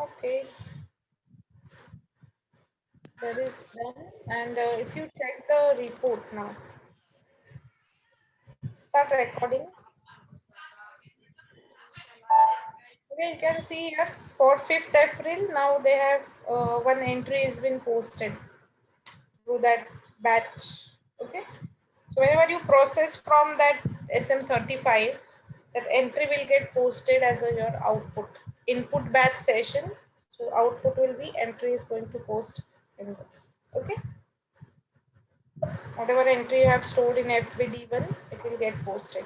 Okay, that is done. And if you check the report now, start recording. Okay, you can see here for 5th April, now they have one entry has been posted through that batch. Okay, so whenever you process from that SM35, that entry will get posted as a your output. Input batch session, so output will be entry is going to post in this. Okay, whatever entry you have stored in FBD1, it will get posted.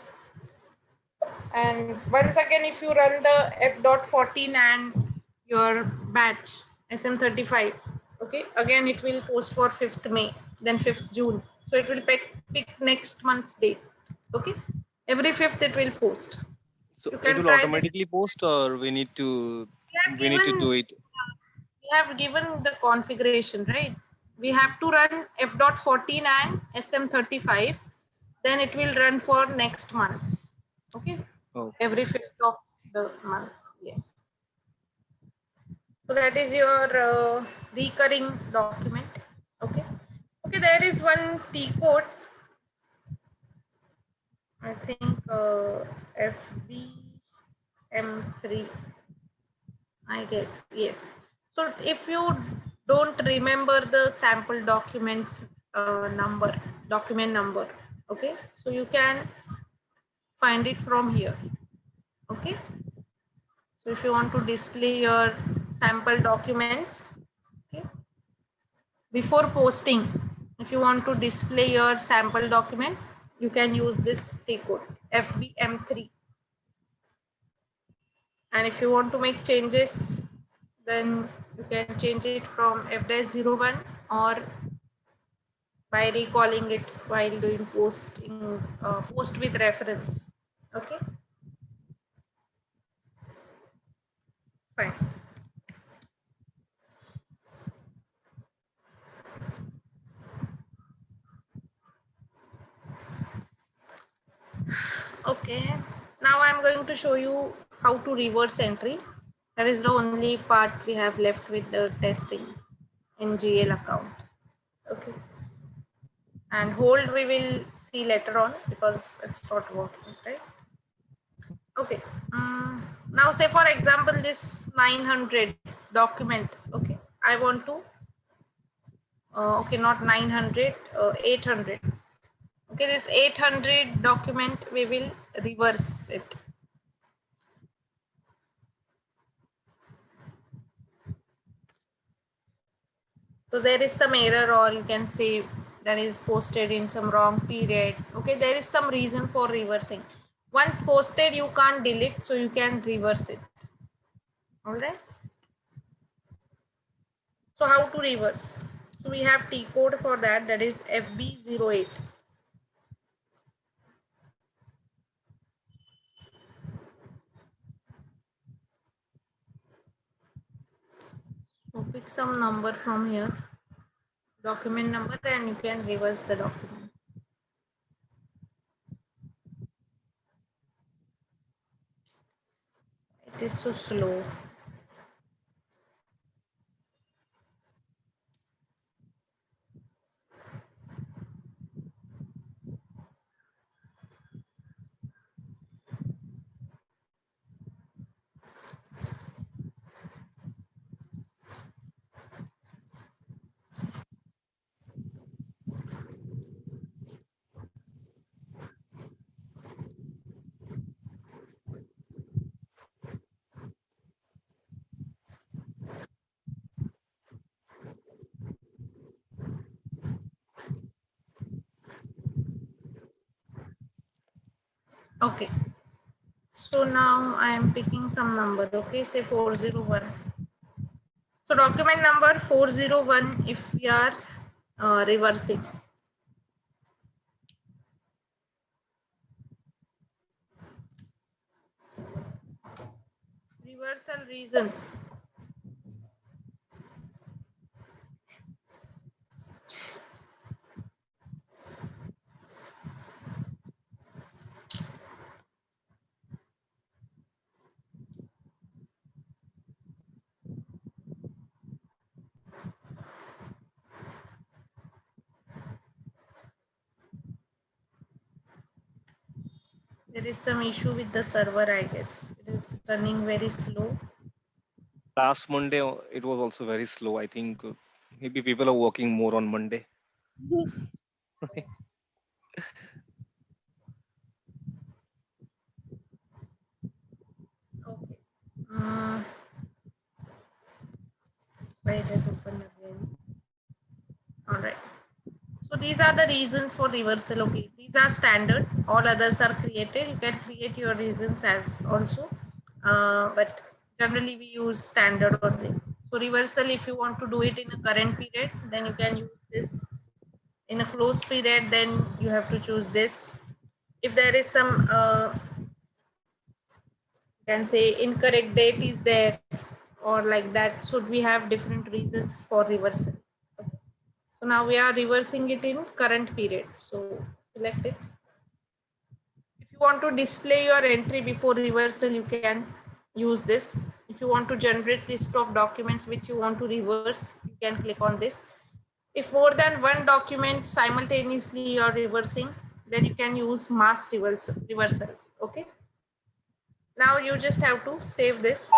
And once again, if you run the f.14 and your batch SM35, okay, again it will post for 5th May, then 5th June. So it will pick next month's date. Okay, every 5th it will post. So You it can will try this. automatically post, or we need to do it. We have given the configuration, right? We have to run f.14 and SM35, then it will run for next months. Okay, Okay. every 5th of the month. Yes. So that is your recurring document. Okay. Okay, there is one T code. I think FBM3. I guess yes. So if you don't remember the sample documents document number, okay. So you can find it from here. Okay. So if you want to display your sample documents, okay, before posting, if you want to display your sample document, you can use this T code FBM3. And if you want to make changes, then you can change it from F-01 or by recalling it while doing post with reference. Okay, fine. Okay, now I'm going to show you how to reverse entry. That is the only part we have left with the testing in GL account. Okay, and hold we will see later on because it's not working, right? Okay, now say for example this 900 document. Okay, I want to okay, not 900, 800. Okay, this 800 document we will reverse it. So there is some error, or you can say that is posted in some wrong period. Okay, there is some reason for reversing. Once posted, you can't delete, so you can reverse it. All right. So how to reverse? So we have T code for that. That is FB08. So pick some number from here, document number, and you can reverse the document. It is so slow. Okay. So now I am picking some number. Okay, say 401. So document number 401 if we are reversing. Reversal reason. There is some issue with the server, I guess. It is running very slow. Last Monday, it was also very slow. I think maybe people are working more on Monday. Okay. Uh, why it has opened again? All right. So these are the reasons for reversal. Okay, these are standard. All others are created. You can create your reasons as also, but generally we use standard only. So reversal, if you want to do it in a current period, then you can use this. In a closed period, then you have to choose this. If there is some, you can say incorrect date is there, or like that. Should we have different reasons for reversal? Okay. So now we are reversing it in current period. So select it. If you want to display your entry before reversal, you can use this. If you want to generate list of documents which you want to reverse, you can click on this. If more than one document simultaneously you're reversing, then you can use mass reversal. Okay. Now you just have to save this.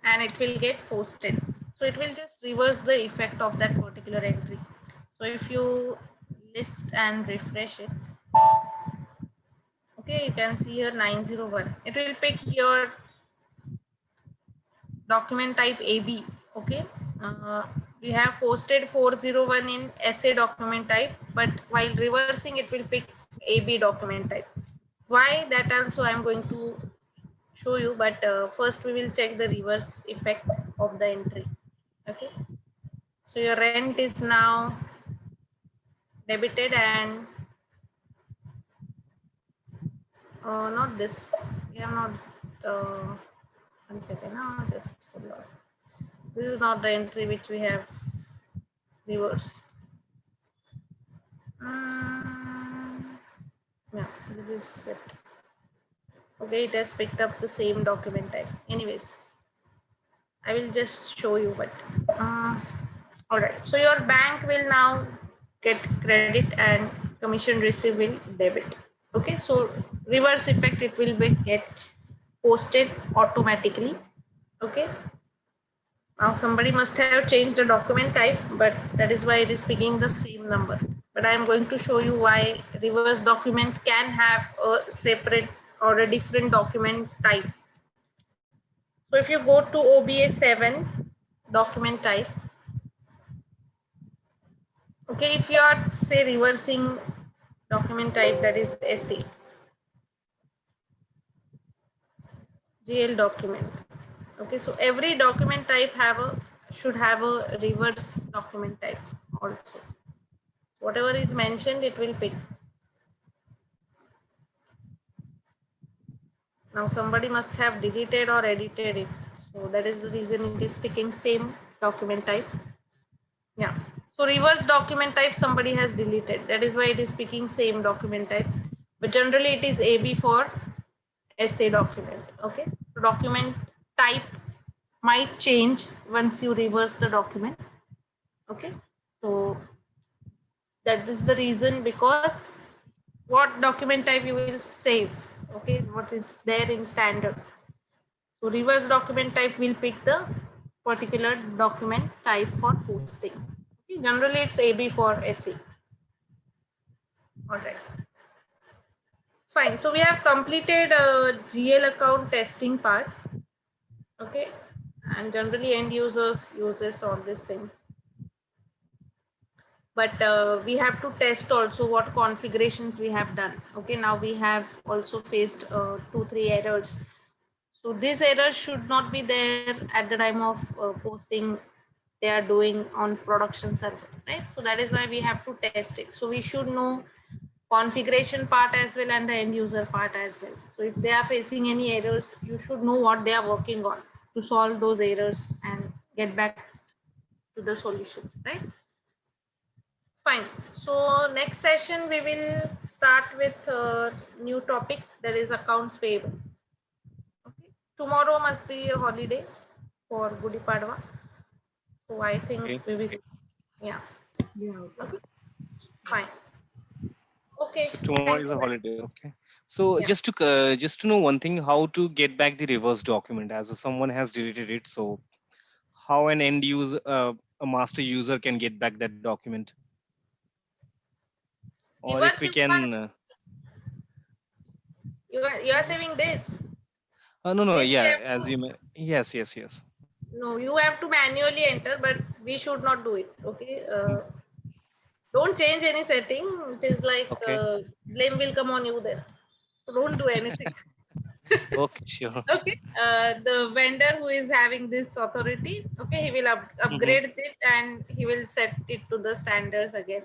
And it will get posted. So it will just reverse the effect of that particular entry. So if you list and refresh it, okay, you can see here 901. It will pick your document type AB. Okay. We have posted 401 in SA document type, but while reversing, it will pick AB document type. Why? That also I'm going to show you, but first we will check the reverse effect of the entry. Okay. So your rent is now debited and not this. We have not. One second. No, just hold on. This is not the entry which we have reversed. Yeah, this is it. Okay, it has picked up the same document type. Anyways, I will just show you. But all right. So your bank will now get credit and commission receipt will debit. Okay, so reverse effect, it will be get posted automatically. Okay, now somebody must have changed the document type, but that is why it is picking the same number. But I am going to show you why reverse document can have a separate or a different document type. So if you go to OBA 7 document type, okay, if you are say reversing document type, that is SE, GL document. Okay, so every document type should have a reverse document type also. Whatever is mentioned, it will pick. Now somebody must have deleted or edited it. So that is the reason it is picking same document type. Yeah. So reverse document type somebody has deleted. That is why it is picking same document type. But generally it is AB for SA document. Okay. So document type might change once you reverse the document. Okay. So that is the reason, because what document type you will save. Okay. What is there in standard. So reverse document type will pick the particular document type for posting. Okay. Generally it's AB for SE. All right. Fine. So we have completed GL account testing part. Okay. And generally end users uses all these things. But we have to test also what configurations we have done. Okay. Now we have also faced 2-3 errors. So these errors should not be there at the time of posting they are doing on production server, right? So that is why we have to test it. So we should know configuration part as well and the end user part as well. So if they are facing any errors, you should know what they are working on to solve those errors and get back to the solutions, right? Fine. So next session we will start with a new topic, that is accounts payable. Okay. Tomorrow must be a holiday for Gudi Padwa. So I think Okay. we will, yeah, Yeah, okay. okay, fine. Okay, So tomorrow thank is you. a holiday. Okay. So Yeah. just to know one thing, how to get back the reverse document as someone has deleted it. So how an end user, a master user can get back that document, or if Reverse, we you can't, can. you are saving this. No, no, This we yeah, have as to, you may. Yes, yes, yes. no, you have to manually enter, but we should not do it. Okay. Don't change any setting. It is like Okay. blame will come on you then. So don't do anything. Okay, sure. Okay. The vendor who is having this authority, okay, he will Hmm. upgrade it and he will set it to the standards again.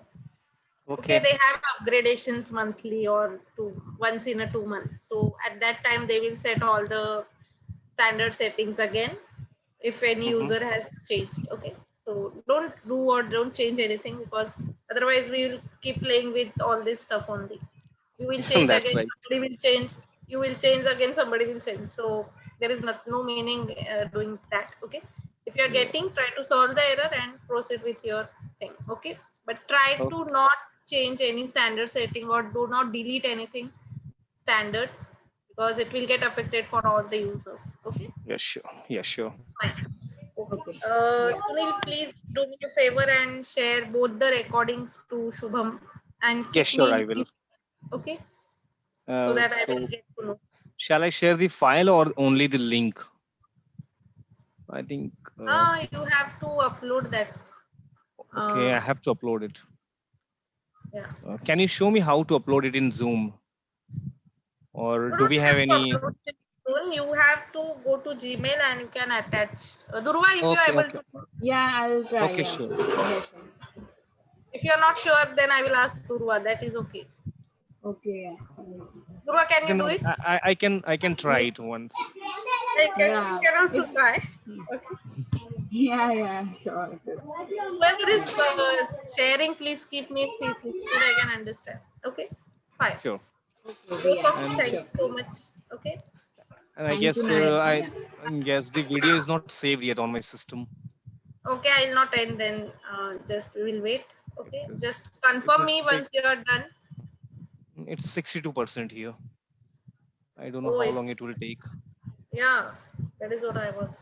Okay, Okay. they have upgradations monthly or once in a 2 months. So at that time they will set all the standard settings again if any Hmm. user has changed. Okay, so don't do or don't change anything, because otherwise we will keep playing with all this stuff only. You will change That's again, right. somebody will change, you will change again, somebody will change. So there is no meaning doing that. Okay, if you are Yeah. getting, try to solve the error and proceed with your thing. Okay, but try Oh, to not change any standard setting or do not delete anything standard, because it will get affected for all the users. Okay, yeah, sure. Yeah, sure. fine. Okay. Okay. Sunil, please do me a favor and share both the recordings to Shubham and Yeah, keep sure. me I in will. CC, okay, so that I will So get to know. shall I share the file or only the link? I think. You have to upload that. Okay, I Uh, have to upload it. yeah. Can you show me how to upload it in Zoom, or You do we don't have have to any? upload it soon. You have to go to Gmail and you can attach. Durva, if you are Okay, able okay, to, Yeah, I'll try. okay, Yeah. sure. Yes. if you are not sure, then I will ask Durva. That is okay. Okay. Durva, can you Okay, do no, it? I can try Yeah. it once. You Yeah. can also If try. Okay. yeah, yeah, sure. Sure. Whoever is sharing, please keep me in CC so that I can understand. Okay, fine. Sure. Okay, Both yeah, of you, And thank sure. you so much. Okay, I Thank you, guess Nayak. I Yeah. guess the video is not saved yet on my system. okay, I'll not end then. Just we will wait. It Okay, is. just It confirm will me take. once you are done. It's 62% here. I don't know Oh, how long it's it will take. yeah. That is what I was.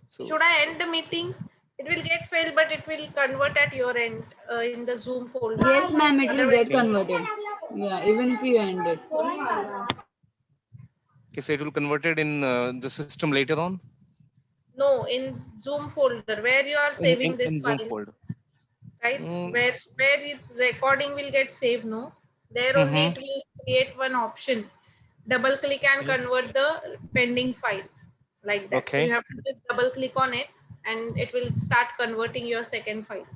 So Should I end the meeting? It will get failed, but it will convert at your end in the Zoom folder. Yes, ma'am, it will Otherwise, get it okay. will. converted. Yeah, even if you end it. Okay, so it will convert it in the system later on No, in Zoom folder where you are in saving these in Zoom files, folder. right? Mm, Where its recording will get saved. No, there only mm-hmm. it will create one option. Double click and Okay. convert the pending file, like that. So you Okay. have to just double click on it, and it will start converting your second file.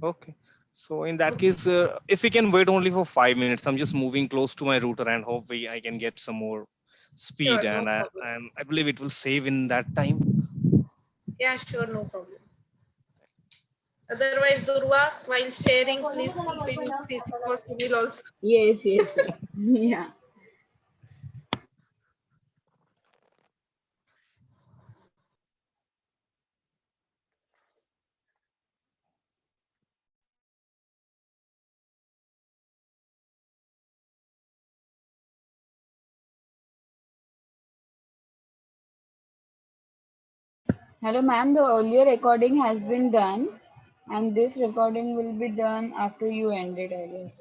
Okay. So in that Okay. case, if we can wait only for 5 minutes, I'm just moving close to my router and hopefully I can get some more speed, Sure, no and problem. I believe it will save in that time. Yeah, sure, no problem. Otherwise, Durva, while sharing, please keep in CC for Sunil also. Yes, yes, sure. Yeah. Hello, ma'am. The earlier recording has been done, and this recording will be done after you end it, I guess.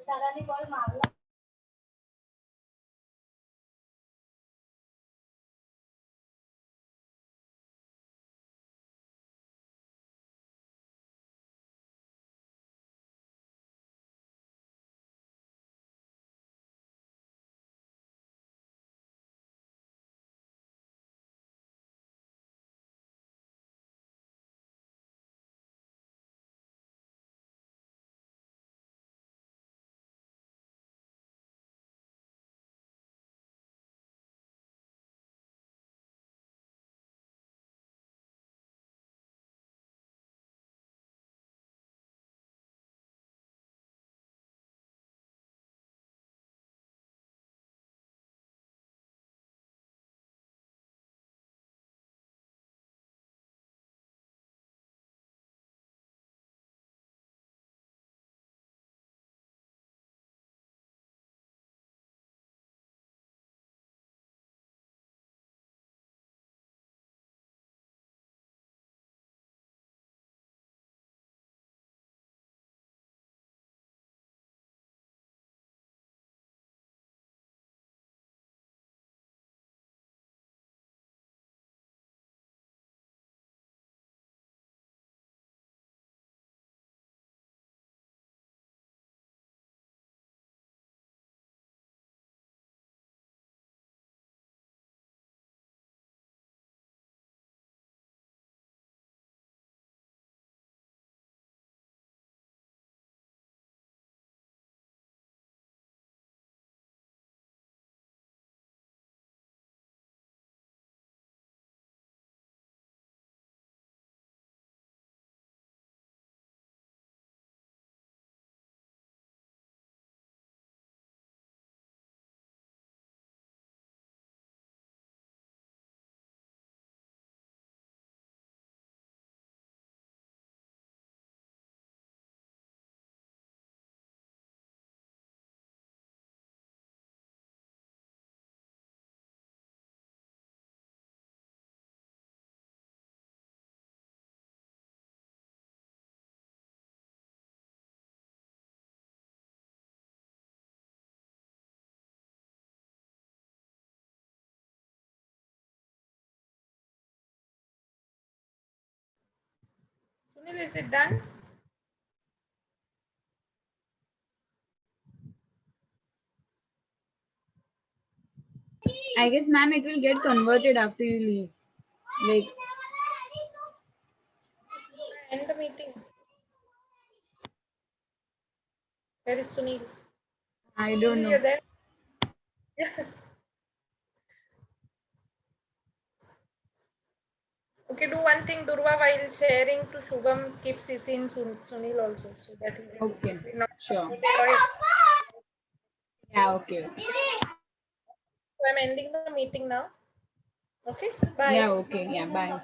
Sunil, is it done? I guess, ma'am, it will get converted after you leave. Like, End the meeting. Where is Sunil? I don't Sunil, know. you're there? Okay, do one thing, Durva, while sharing to Shubham, keep CC in Sunil also, so that he will Okay, if we not sure. so Yeah, okay. I'm ending the meeting now. Okay, bye. Yeah, okay. Yeah, bye.